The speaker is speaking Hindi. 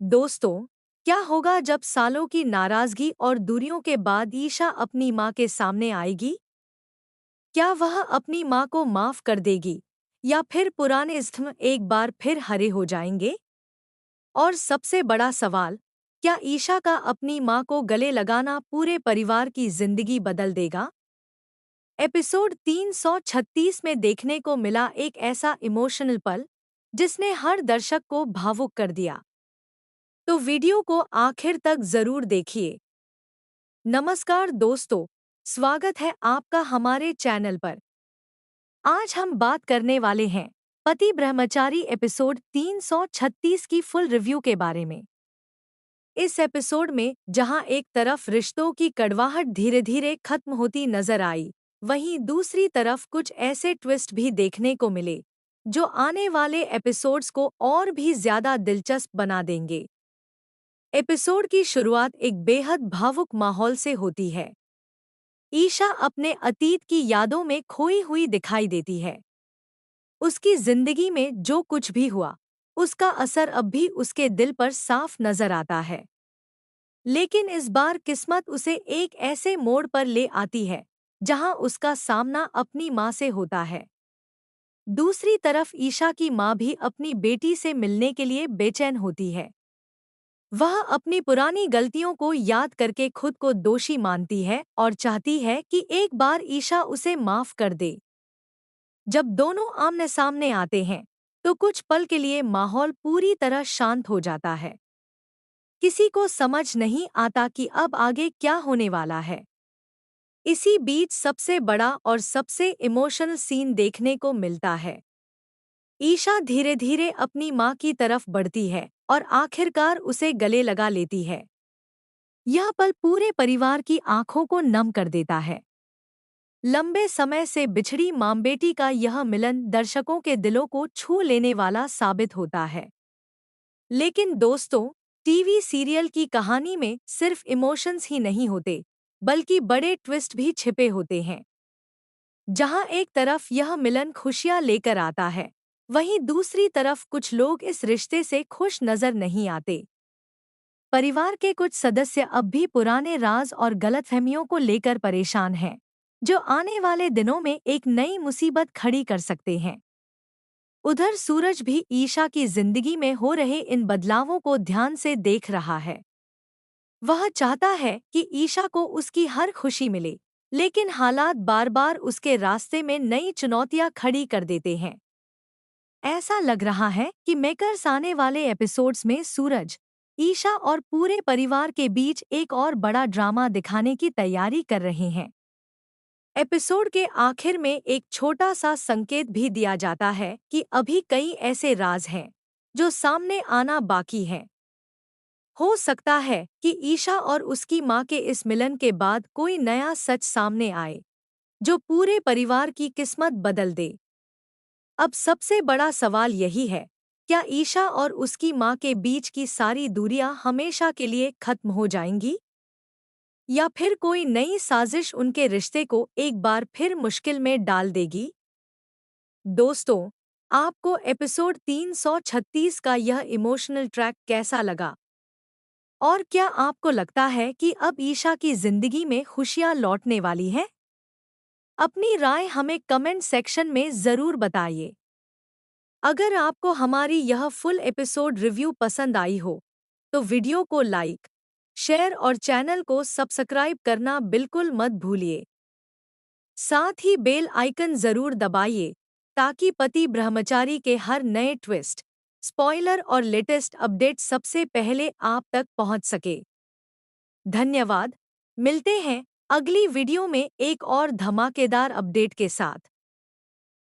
दोस्तों, क्या होगा जब सालों की नाराजगी और दूरियों के बाद ईशा अपनी माँ के सामने आएगी? क्या वह अपनी माँ को माफ कर देगी या फिर पुराने स्थिम एक बार फिर हरे हो जाएंगे? और सबसे बड़ा सवाल, क्या ईशा का अपनी माँ को गले लगाना पूरे परिवार की जिंदगी बदल देगा? एपिसोड 336 में देखने को मिला एक ऐसा इमोशनल पल जिसने हर दर्शक को भावुक कर दिया। तो वीडियो को आखिर तक जरूर देखिए। नमस्कार दोस्तों, स्वागत है आपका हमारे चैनल पर। आज हम बात करने वाले हैं पति ब्रह्मचारी एपिसोड 336 की फुल रिव्यू के बारे में। इस एपिसोड में जहां एक तरफ रिश्तों की कड़वाहट धीरे धीरे खत्म होती नजर आई, वहीं दूसरी तरफ कुछ ऐसे ट्विस्ट भी देखने को मिले जो आने वाले एपिसोड्स को और भी ज्यादा दिलचस्प बना देंगे। एपिसोड की शुरुआत एक बेहद भावुक माहौल से होती है। ईशा अपने अतीत की यादों में खोई हुई दिखाई देती है। उसकी जिंदगी में जो कुछ भी हुआ, उसका असर अब भी उसके दिल पर साफ नजर आता है। लेकिन इस बार किस्मत उसे एक ऐसे मोड़ पर ले आती है जहां उसका सामना अपनी माँ से होता है। दूसरी तरफ ईशा की माँ भी अपनी बेटी से मिलने के लिए बेचैन होती है। वह अपनी पुरानी गलतियों को याद करके खुद को दोषी मानती है और चाहती है कि एक बार ईशा उसे माफ कर दे। जब दोनों आमने सामने आते हैं तो कुछ पल के लिए माहौल पूरी तरह शांत हो जाता है। किसी को समझ नहीं आता कि अब आगे क्या होने वाला है। इसी बीच सबसे बड़ा और सबसे इमोशनल सीन देखने को मिलता है। ईशा धीरे धीरे अपनी माँ की तरफ बढ़ती है और आखिरकार उसे गले लगा लेती है। यह पल पूरे परिवार की आंखों को नम कर देता है। लंबे समय से बिछड़ी माँ-बेटी का यह मिलन दर्शकों के दिलों को छू लेने वाला साबित होता है। लेकिन दोस्तों, टीवी सीरियल की कहानी में सिर्फ इमोशंस ही नहीं होते, बल्कि बड़े ट्विस्ट भी छिपे होते हैं। जहां एक तरफ यह मिलन खुशियां लेकर आता है, वहीं दूसरी तरफ कुछ लोग इस रिश्ते से खुश नजर नहीं आते। परिवार के कुछ सदस्य अब भी पुराने राज और गलतफहमियों को लेकर परेशान हैं, जो आने वाले दिनों में एक नई मुसीबत खड़ी कर सकते हैं। उधर सूरज भी ईशा की जिंदगी में हो रहे इन बदलावों को ध्यान से देख रहा है। वह चाहता है कि ईशा को उसकी हर खुशी मिले, लेकिन हालात बार बार उसके रास्ते में नई चुनौतियां खड़ी कर देते हैं। ऐसा लग रहा है कि मेकर्स आने वाले एपिसोड्स में सूरज, ईशा और पूरे परिवार के बीच एक और बड़ा ड्रामा दिखाने की तैयारी कर रहे हैं। एपिसोड के आखिर में एक छोटा सा संकेत भी दिया जाता है कि अभी कई ऐसे राज हैं जो सामने आना बाकी हैं। हो सकता है कि ईशा और उसकी माँ के इस मिलन के बाद कोई नया सच सामने आए जो पूरे परिवार की किस्मत बदल दे। अब सबसे बड़ा सवाल यही है, क्या ईशा और उसकी माँ के बीच की सारी दूरियां हमेशा के लिए खत्म हो जाएंगी? या फिर कोई नई साजिश उनके रिश्ते को एक बार फिर मुश्किल में डाल देगी? दोस्तों, आपको एपिसोड 336 का यह इमोशनल ट्रैक कैसा लगा? और क्या आपको लगता है कि अब ईशा की जिंदगी में खुशियां लौटने वाली हैं? अपनी राय हमें कमेंट सेक्शन में जरूर बताइए। अगर आपको हमारी यह फुल एपिसोड रिव्यू पसंद आई हो, तो वीडियो को लाइक, शेयर और चैनल को सब्सक्राइब करना बिल्कुल मत भूलिए। साथ ही बेल आइकन जरूर दबाइए ताकि पति ब्रह्मचारी के हर नए ट्विस्ट, स्पॉइलर और लेटेस्ट अपडेट सबसे पहले आप तक पहुंच सके। धन्यवाद। मिलते हैं अगली वीडियो में एक और धमाकेदार अपडेट के साथ।